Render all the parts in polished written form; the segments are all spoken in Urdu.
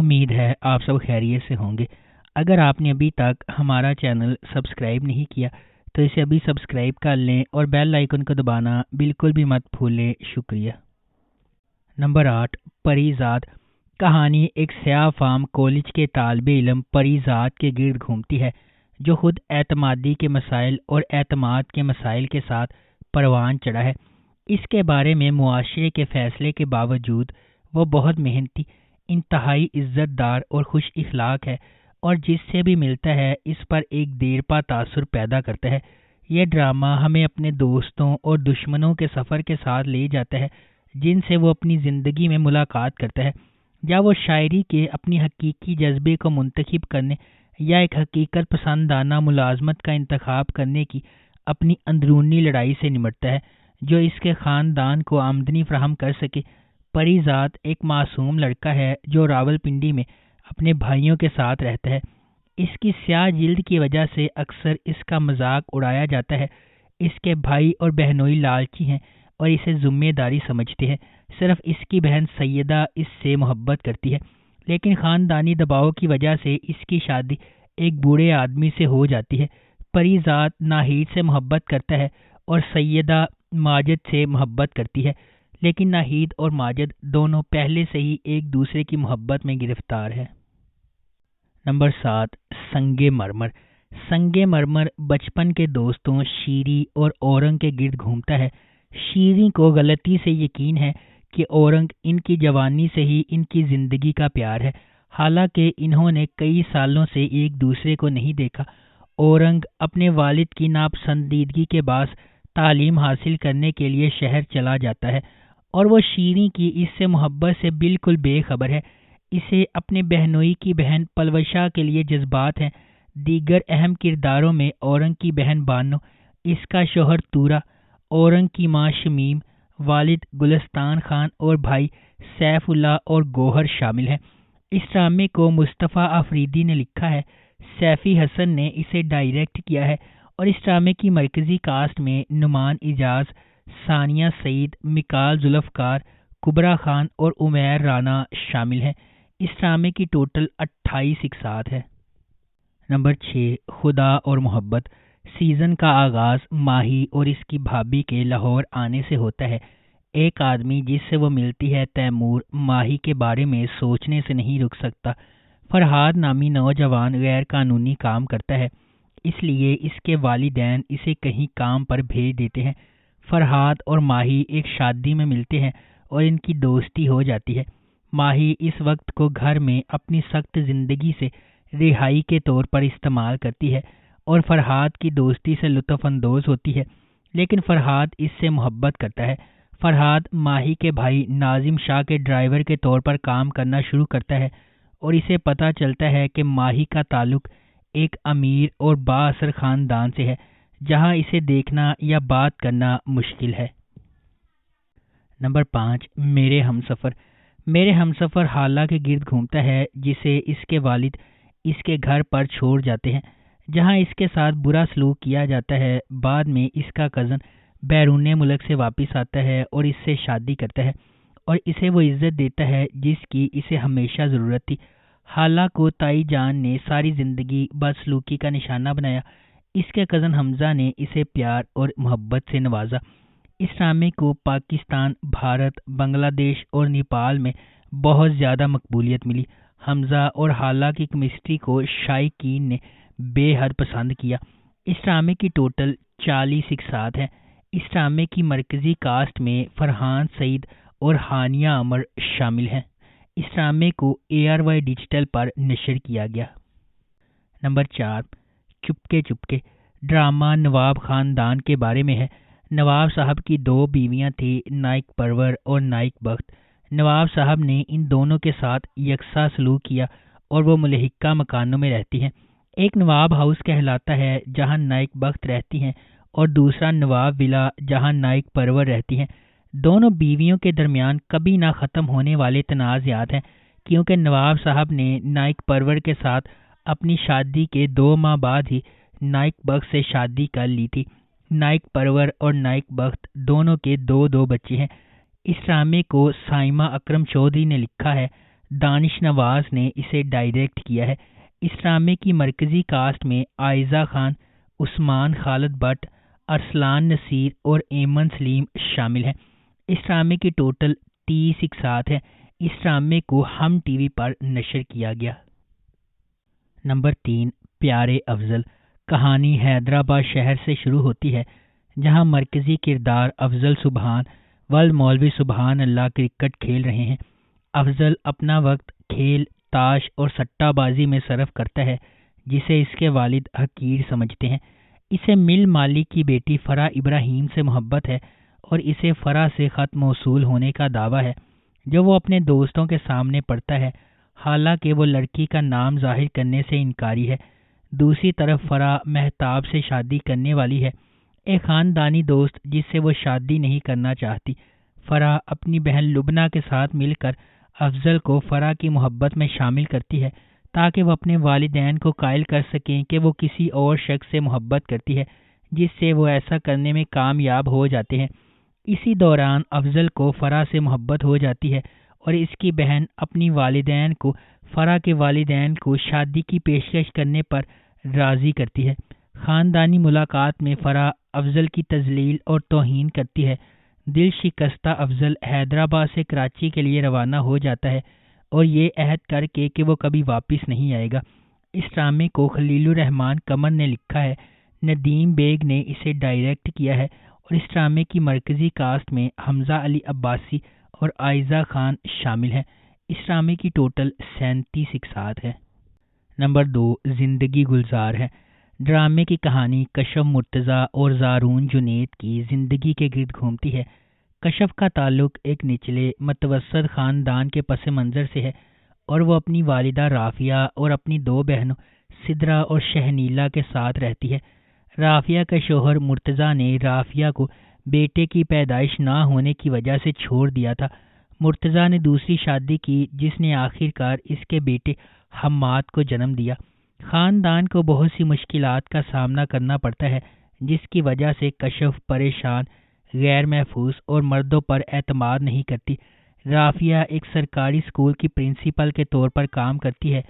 امید ہے آپ سب خیریت سے ہوں گے۔ اگر آپ نے ابھی تک ہمارا چینل سبسکرائب نہیں کیا تو اسے ابھی سبسکرائب کر لیں اور بیل آئیکن کو دبانا بالکل بھی مت بھولیں۔ شکریہ۔ نمبر 8، پری ذات۔ کہانی ایک سیاہ فام کالج کے طالب علم پری ذات کے گرد گھومتی ہے جو خود اعتمادی کے مسائل اور اعتماد کے مسائل کے ساتھ پروان چڑھا ہے۔ اس کے بارے میں معاشرے کے فیصلے کے باوجود وہ بہت محنتی، انتہائی عزت دار اور خوش اخلاق ہے، اور جس سے بھی ملتا ہے اس پر ایک دیرپا تاثر پیدا کرتا ہے۔ یہ ڈرامہ ہمیں اپنے دوستوں اور دشمنوں کے سفر کے ساتھ لے جاتا ہے جن سے وہ اپنی زندگی میں ملاقات کرتا ہے، یا وہ شاعری کے اپنی حقیقی جذبے کو منتخب کرنے یا ایک حقیقت پسندانہ ملازمت کا انتخاب کرنے کی اپنی اندرونی لڑائی سے نمٹتا ہے جو اس کے خاندان کو آمدنی فراہم کر سکے۔ پری ذات ایک معصوم لڑکا ہے جو راولپنڈی میں اپنے بھائیوں کے ساتھ رہتا ہے۔ اس کی سیاہ جلد کی وجہ سے اکثر اس کا مذاق اڑایا جاتا ہے۔ اس کے بھائی اور بہنوئی لالچی ہیں اور اسے ذمہ داری سمجھتے ہیں۔ صرف اس کی بہن سیدہ اس سے محبت کرتی ہے، لیکن خاندانی دباؤ کی وجہ سے اس کی شادی ایک بوڑھے آدمی سے ہو جاتی ہے۔ پری ذات ناہید سے محبت کرتا ہے اور سیدہ ماجد سے محبت کرتی ہے، لیکن ناہید اور ماجد دونوں پہلے سے ہی ایک دوسرے کی محبت میں گرفتار ہیں۔ نمبر 7، سنگ مرمر۔ سنگ مرمر بچپن کے دوستوں شیری اور اورنگ کے گرد گھومتا ہے۔ شیری کو غلطی سے یقین ہے کہ اورنگ ان کی جوانی سے ہی ان کی زندگی کا پیار ہے، حالانکہ انہوں نے کئی سالوں سے ایک دوسرے کو نہیں دیکھا۔ اورنگ اپنے والد کی ناپسندیدگی کے باعث تعلیم حاصل کرنے کے لیے شہر چلا جاتا ہے، اور وہ شیری کی اس سے محبت سے بالکل بے خبر ہے۔ اسے اپنے بہنوئی کی بہن پلوشا کے لیے جذبات ہیں۔ دیگر اہم کرداروں میں اورنگ کی بہن بانو، اس کا شوہر تورا، اورنگ کی ماں شمیم، والد گلستان خان اور بھائی سیف اللہ اور گوہر شامل ہیں۔ اس ڈرامے کو مصطفیٰ آفریدی نے لکھا ہے، سیفی حسن نے اسے ڈائریکٹ کیا ہے، اور اس ڈرامے کی مرکزی کاسٹ میں نعمان اعجاز، ثانیہ سعید، مکال ذوالفقار، کبرا خان اور عمیر رانا شامل ہیں۔ اس ڈرامے کی ٹوٹل 28 اقساط ہے۔ نمبر 6، خدا اور محبت۔ سیزن کا آغاز ماہی اور اس کی بھابھی کے لاہور آنے سے ہوتا ہے۔ ایک آدمی جس سے وہ ملتی ہے تیمور ماہی کے بارے میں سوچنے سے نہیں رک سکتا۔ فرحاد نامی نوجوان غیر قانونی کام کرتا ہے، اس لیے اس کے والدین اسے کہیں کام پر بھیج دیتے ہیں۔ فرحاد اور ماہی ایک شادی میں ملتے ہیں اور ان کی دوستی ہو جاتی ہے۔ ماہی اس وقت کو گھر میں اپنی سخت زندگی سے رہائی کے طور پر استعمال کرتی ہے اور فرحاد کی دوستی سے لطف اندوز ہوتی ہے، لیکن فرحاد اس سے محبت کرتا ہے۔ فرحاد ماہی کے بھائی ناظم شاہ کے ڈرائیور کے طور پر کام کرنا شروع کرتا ہے، اور اسے پتہ چلتا ہے کہ ماہی کا تعلق ایک امیر اور با اثر خاندان سے ہے جہاں اسے دیکھنا یا بات کرنا مشکل ہے۔ نمبر 5، میرے ہمسفر۔ میرے ہمسفر حالہ کے گرد گھومتا ہے جسے اس کے والد اس کے گھر پر چھوڑ جاتے ہیں جہاں اس کے ساتھ برا سلوک کیا جاتا ہے۔ بعد میں اس کا کزن بیرون ملک سے واپس آتا ہے اور اس سے شادی کرتا ہے اور اسے وہ عزت دیتا ہے جس کی اسے ہمیشہ ضرورت تھی۔ حالہ کو تائی جان نے ساری زندگی بدسلوکی کا نشانہ بنایا۔ اس کے کزن حمزہ نے اسے پیار اور محبت سے نوازا۔ اس ڈرامے کو پاکستان، بھارت، بنگلہ دیش اور نیپال میں بہت زیادہ مقبولیت ملی۔ حمزہ اور حالہ کی کیمسٹری کو شائقین نے بے حد پسند کیا۔ اس ڈرامے کی ٹوٹل 40 اقساط ہیں۔ اس ڈرامے کی مرکزی کاسٹ میں فرحان سعید اور ہانیہ عمر شامل ہیں۔ اس ڈرامے کو ARY ڈیجیٹل پر نشر کیا گیا۔ نمبر 4، چپکے چپکے۔ ڈرامہ نواب خاندان کے بارے میں ہے۔ نواب صاحب کی 2 بیویاں تھیں، نائک پرور اور نائک بخت۔ نواب صاحب نے ان دونوں کے ساتھ یکساں سلوک کیا اور وہ ملحقہ مکانوں میں رہتی ہیں۔ ایک نواب ہاؤس کہلاتا ہے جہاں نائک بخت رہتی ہیں، اور دوسرا نواب ولا جہاں نائک پرور رہتی ہیں۔ دونوں بیویوں کے درمیان کبھی نہ ختم ہونے والے تنازعات ہیں، کیونکہ نواب صاحب نے نائک پرور کے ساتھ اپنی شادی کے 2 ماہ بعد ہی نائک بخت سے شادی کر لی تھی۔ نائک پرور اور نائک بخت دونوں کے 2 بچے ہیں۔ اس ڈرامے کو سائمہ اکرم چودھری نے لکھا ہے۔ دانش نواز نے اسے ڈائریکٹ کیا ہے۔ اس ڈرامے کی مرکزی کاسٹ میں عائزہ خان، عثمان خالد بٹ، ارسلان نصیر اور ایمن سلیم شامل ہیں۔ اس ڈرامے کی ٹوٹل 30 اقساط ہیں۔ اس ڈرامے کو ہم ٹی وی پر نشر کیا گیا۔ نمبر 3، پیارے افضل۔ کہانی حیدرآباد شہر سے شروع ہوتی ہے، جہاں مرکزی کردار افضل سبحان ولد مولوی سبحان اللہ کرکٹ کھیل رہے ہیں۔ افضل اپنا وقت کھیل، تاش اور سٹہ بازی میں صرف کرتا ہے، جسے اس کے والد حقیر سمجھتے ہیں۔ اسے مل مالک کی بیٹی فرح ابراہیم سے محبت ہے اور اسے فرح سے خط موصول ہونے کا دعویٰ ہے، جو وہ اپنے دوستوں کے سامنے پڑھتا ہے، حالانکہ وہ لڑکی کا نام ظاہر کرنے سے انکاری ہے۔ دوسری طرف فرح مہتاب سے شادی کرنے والی ہے، ایک خاندانی دوست جس سے وہ شادی نہیں کرنا چاہتی۔ فرح اپنی بہن لبنہ کے ساتھ مل کر افضل کو فرح کی محبت میں شامل کرتی ہے، تاکہ وہ اپنے والدین کو قائل کر سکیں کہ وہ کسی اور شخص سے محبت کرتی ہے، جس سے وہ ایسا کرنے میں کامیاب ہو جاتے ہیں۔ اسی دوران افضل کو فرح سے محبت ہو جاتی ہے اور اس کی بہن اپنی والدین کو فرح کے والدین کو شادی کی پیشکش کرنے پر راضی کرتی ہے۔ خاندانی ملاقات میں فرح افضل کی تذلیل اور توہین کرتی ہے۔ دل شکستہ افضل حیدرآباد سے کراچی کے لیے روانہ ہو جاتا ہے اور یہ عہد کر کے کہ وہ کبھی واپس نہیں آئے گا۔ اس ڈرامے کو خلیل الرحمان قمر نے لکھا ہے، ندیم بیگ نے اسے ڈائریکٹ کیا ہے اور اس ڈرامے کی مرکزی کاسٹ میں حمزہ علی عباسی اور عائزہ خان شامل ہیں۔ اس ڈرامے کی ٹوٹل 37 اقساط ہے۔ نمبر 2، زندگی گلزار ہے۔ ڈرامے کی کہانی کشف مرتضیٰ اور زارون جنید کی زندگی کے گرد گھومتی ہے۔ کشف کا تعلق ایک نچلے متوسط خاندان کے پس منظر سے ہے اور وہ اپنی والدہ رافیہ اور اپنی 2 بہنوں سدرہ اور شہنیلہ کے ساتھ رہتی ہے۔ رافیہ کا شوہر مرتضیٰ نے رافیہ کو بیٹے کی پیدائش نہ ہونے کی وجہ سے چھوڑ دیا تھا۔ مرتضیٰ نے دوسری شادی کی، جس نے آخر کار اس کے بیٹے حماد کو جنم دیا۔ خاندان کو بہت سی مشکلات کا سامنا کرنا پڑتا ہے، جس کی وجہ سے کشف پریشان، غیر محفوظ اور مردوں پر اعتماد نہیں کرتی۔ رافیہ ایک سرکاری اسکول کی پرنسپل کے طور پر کام کرتی ہے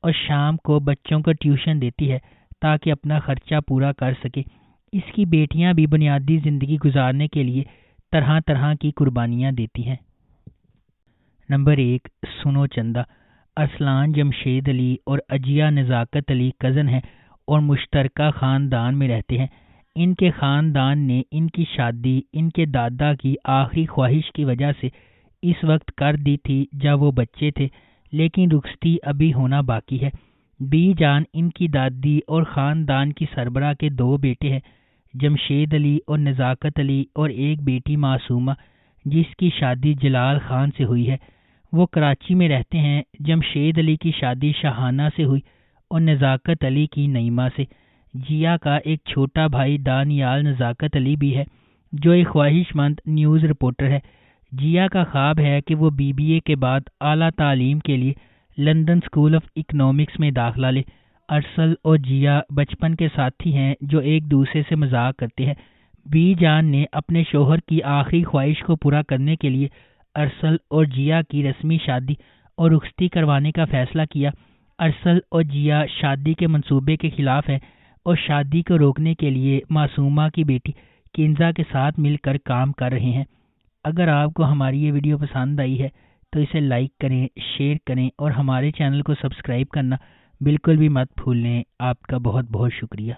اور شام کو بچوں کو ٹیوشن دیتی ہے تاکہ اپنا خرچہ پورا کر سکے۔ اس کی بیٹیاں بھی بنیادی زندگی گزارنے کے لیے طرح طرح کی قربانیاں دیتی ہیں۔ نمبر 1، سنو چندہ۔ ارسلان جمشید علی اور عجیہ نزاکت علی کزن ہیں اور مشترکہ خاندان میں رہتے ہیں۔ ان کے خاندان نے ان کی شادی ان کے دادا کی آخری خواہش کی وجہ سے اس وقت کر دی تھی جب وہ بچے تھے، لیکن رخصتی ابھی ہونا باقی ہے۔ بی جان ان کی دادی اور خاندان کی سربراہ کے 2 بیٹے ہیں، جمشید علی اور نزاکت علی، اور ایک بیٹی معصومہ جس کی شادی جلال خان سے ہوئی ہے۔ وہ کراچی میں رہتے ہیں۔ جمشید علی کی شادی شاہانہ سے ہوئی اور نزاکت علی کی نعیمہ سے۔ جیا کا ایک چھوٹا بھائی دانیال نزاکت علی بھی ہے، جو ایک خواہش مند نیوز رپورٹر ہے۔ جیا کا خواب ہے کہ وہ BBA کے بعد اعلیٰ تعلیم کے لیے لندن اسکول آف اکنامکس میں داخلہ لے۔ ارسل اور جیا بچپن کے ساتھی ہیں جو ایک دوسرے سے مذاق کرتے ہیں۔ بی جان نے اپنے شوہر کی آخری خواہش کو پورا کرنے کے لیے ارسل اور جیا کی رسمی شادی اور رخصتی کروانے کا فیصلہ کیا۔ ارسل اور جیا شادی کے منصوبے کے خلاف ہیں اور شادی کو روکنے کے لیے معصومہ کی بیٹی کنزا کے ساتھ مل کر کام کر رہے ہیں۔ اگر آپ کو ہماری یہ ویڈیو پسند آئی ہے تو اسے لائک کریں، شیئر کریں اور ہمارے چینل کو سبسکرائب کرنا بالکل بھی مت بھولیں۔ آپ کا بہت بہت شکریہ۔